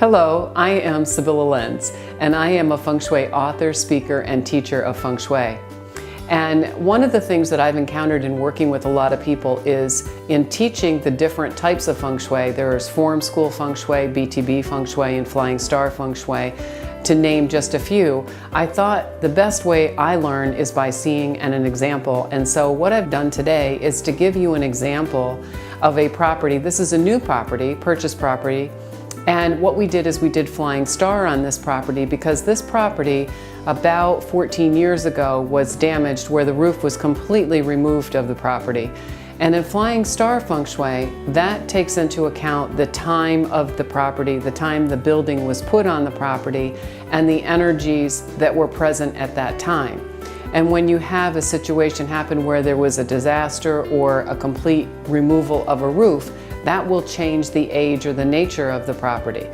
Hello, I am Sybilla Lenz, and I am a Feng Shui author, speaker, and teacher of Feng Shui. And one of the things that I've encountered in working with a lot of people is in teaching the different types of Feng Shui. There's Form School Feng Shui, BTB Feng Shui, and Flying Star Feng Shui, to name just a few. I thought the best way I learn is by seeing an example. And so what I've done today is to give you an example of a property. This is a new property, purchased property. And what we did is we did Flying Star on this property because this property about 14 years ago was damaged where the roof was completely removed of the property. And in Flying Star Feng Shui, that takes into account the time of the property, the time the building was put on the property, and the energies that were present at that time. And when you have a situation happen where there was a disaster or a complete removal of a roof, that will change the age or the nature of the property.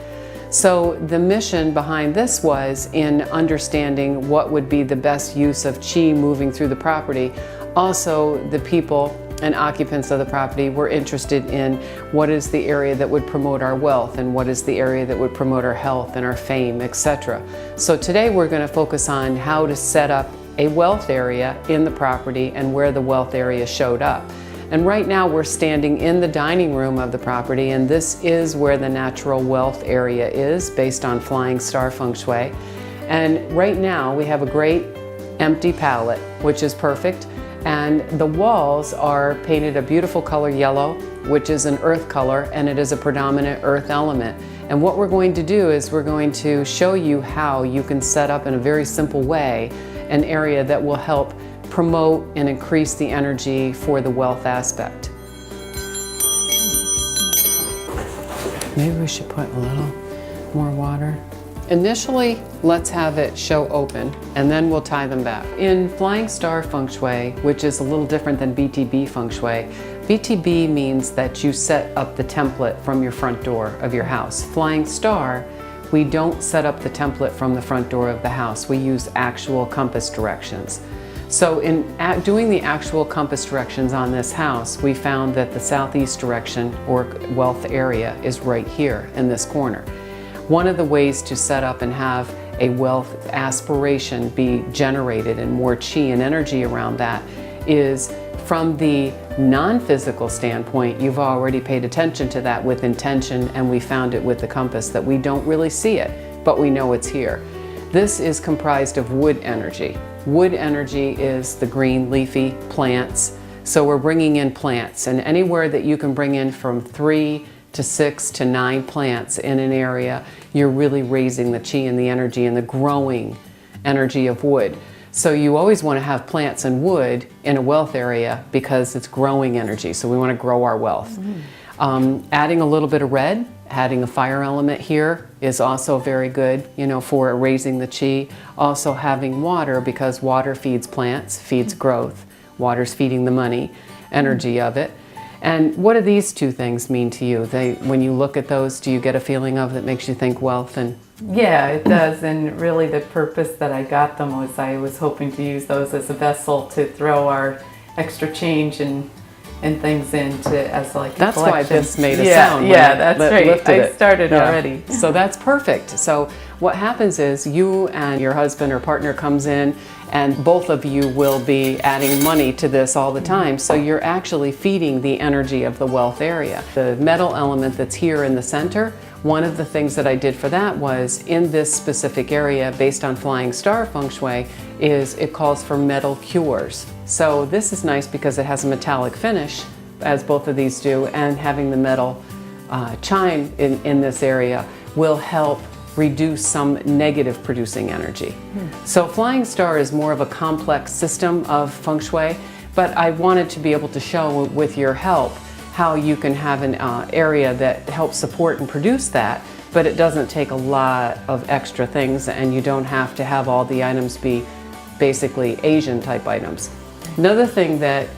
So the mission behind this was in understanding what would be the best use of Qi moving through the property. Also, the people and occupants of the property were interested in what is the area that would promote our wealth and what is the area that would promote our health and our fame, etc. So today we're going to focus on how to set up a wealth area in the property and where the wealth area showed up. And right now we're standing in the dining room of the property, and this is where the natural wealth area is based on Flying Star Feng Shui. And right now we have a great empty palette, which is perfect. And the walls are painted a beautiful color yellow, which is an earth color, and it is a predominant earth element. And what we're going to do is we're going to show you how you can set up in a very simple way an area that will help promote and increase the energy for the wealth aspect. Maybe we should put a little more water. Initially, let's have it show open, and then we'll tie them back. In Flying Star Feng Shui, which is a little different than BTB Feng Shui, BTB means that you set up the template from your front door of your house. Flying Star, we don't set up the template from the front door of the house. We use actual compass directions. So in doing the actual compass directions on this house, we found that the southeast direction or wealth area is right here in this corner. One of the ways to set up and have a wealth aspiration be generated and more Qi and energy around that is from the non-physical standpoint. You've already paid attention to that with intention, and we found it with the compass that we don't really see it, but we know it's here. This is comprised of wood energy. Wood energy is the green leafy plants. So we're bringing in plants, and anywhere that you can bring in from 3 to 6 to 9 plants in an area, you're really raising the Qi and the energy and the growing energy of wood. So you always want to have plants and wood in a wealth area because it's growing energy. So we want to grow our wealth. Adding a little bit of red, adding a fire element here is also very good, for raising the Qi. Also having water, because water feeds plants, feeds growth. Water's feeding the money, energy of it. And what do these two things mean to you? When you look at those, do you get a feeling of that makes you think wealth? And yeah, it does. And really the purpose that I got them was I was hoping to use those as a vessel to throw our extra change and things into as like a that's collection. why this made a sound. Yeah, that's right. I started Yeah. already. So that's perfect. So what happens is you and your husband or partner comes in, and both of you will be adding money to this all the time. So you're actually feeding the energy of the wealth area. The metal element that's here in the center, one of the things that I did for that was in this specific area based on Flying Star Feng Shui is it calls for metal cures. So this is nice because it has a metallic finish, as both of these do, and having the metal chime in this area will help reduce some negative producing energy. So Flying Star is more of a complex system of Feng Shui, but I wanted to be able to show with your help how you can have an area that helps support and produce that, but it doesn't take a lot of extra things, and you don't have to have all the items be basically Asian type items. Another thing that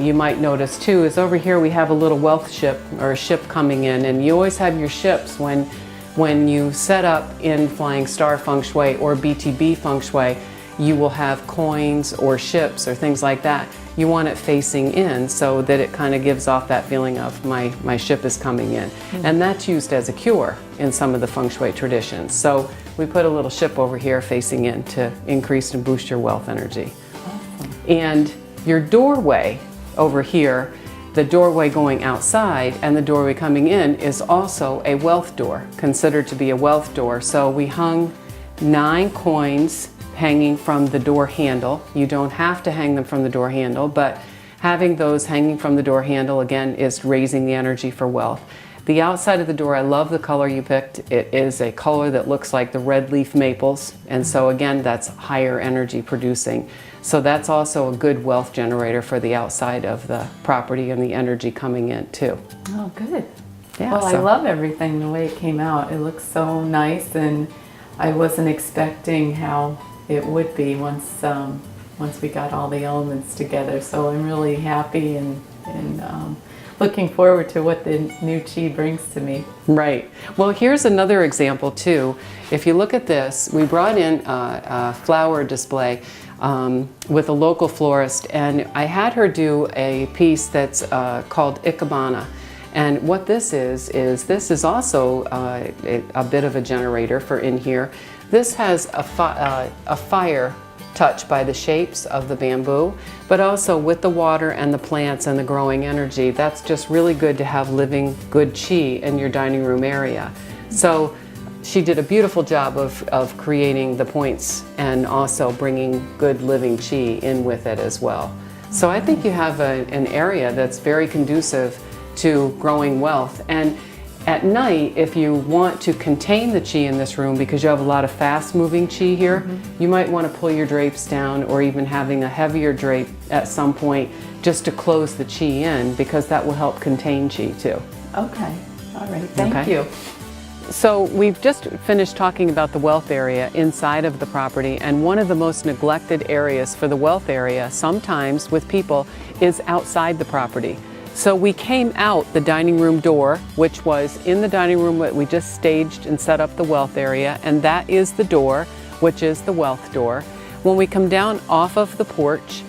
you might notice too is over here we have a little wealth ship or a ship coming in, and you always have your ships when you set up in Flying Star Feng Shui or BTB Feng Shui, you will have coins or ships or things like that. you want it facing in so that it kind of gives off that feeling of my ship is coming in. And that's used as a cure in some of the Feng Shui traditions. So we put a little ship over here facing in to increase and boost your wealth energy. Awesome. And your doorway over here, the doorway going outside and the doorway coming in is also a wealth door, considered to be a wealth door. So we hung 9 coins hanging from the door handle. You don't have to hang them from the door handle, but having those hanging from the door handle, again, is raising the energy for wealth. The outside of the door, I love the color you picked. It is a color that looks like the red leaf maples, and so again, that's higher energy producing. So that's also a good wealth generator for the outside of the property and the energy coming in too. Oh, good. Yeah, Well, I so- love everything, the way it came out. It looks so nice, and I wasn't expecting how it would be once we got all the elements together. So I'm really happy and looking forward to what the new Chi brings to me. Right. Well, here's another example too. If you look at this, we brought in a flower display with a local florist, and I had her do a piece that's called Ikebana. And what this is also a bit of a generator for in here. This has a fire touch by the shapes of the bamboo, but also with the water and the plants and the growing energy. That's just really good to have living good Chi in your dining room area. So she did a beautiful job of creating the points and also bringing good living Chi in with it as well. So I think you have an area that's very conducive to growing wealth. And at night, if you want to contain the Chi in this room, because you have a lot of fast moving Chi here, you might want to pull your drapes down, or even having a heavier drape at some point just to close the Chi in, because that will help contain Chi too. Okay. All right. Thank Okay. you. So we've just finished talking about the wealth area inside of the property, and one of the most neglected areas for the wealth area sometimes with people is outside the property. So we came out the dining room door, which was in the dining room that we just staged and set up the wealth area, and that is the door, which is the wealth door. When we come down off of the porch,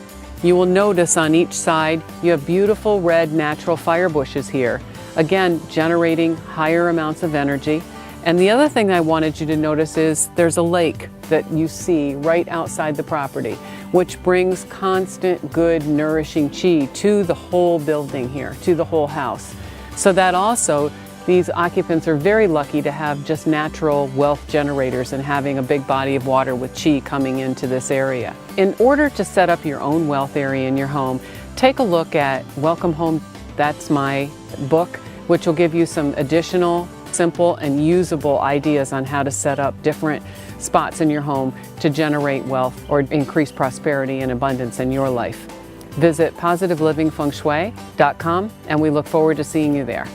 you will notice on each side you have beautiful red natural fire bushes here, again generating higher amounts of energy. And the other thing I wanted you to notice is there's a lake that you see right outside the property, which brings constant, good, nourishing Chi to the whole building here, to the whole house. So that also, these occupants are very lucky to have just natural wealth generators and having a big body of water with Chi coming into this area. In order to set up your own wealth area in your home, take a look at Welcome Home, That's My book, which will give you some additional simple and usable ideas on how to set up different spots in your home to generate wealth or increase prosperity and abundance in your life. Visit positivelivingfengshui.com, and we look forward to seeing you there.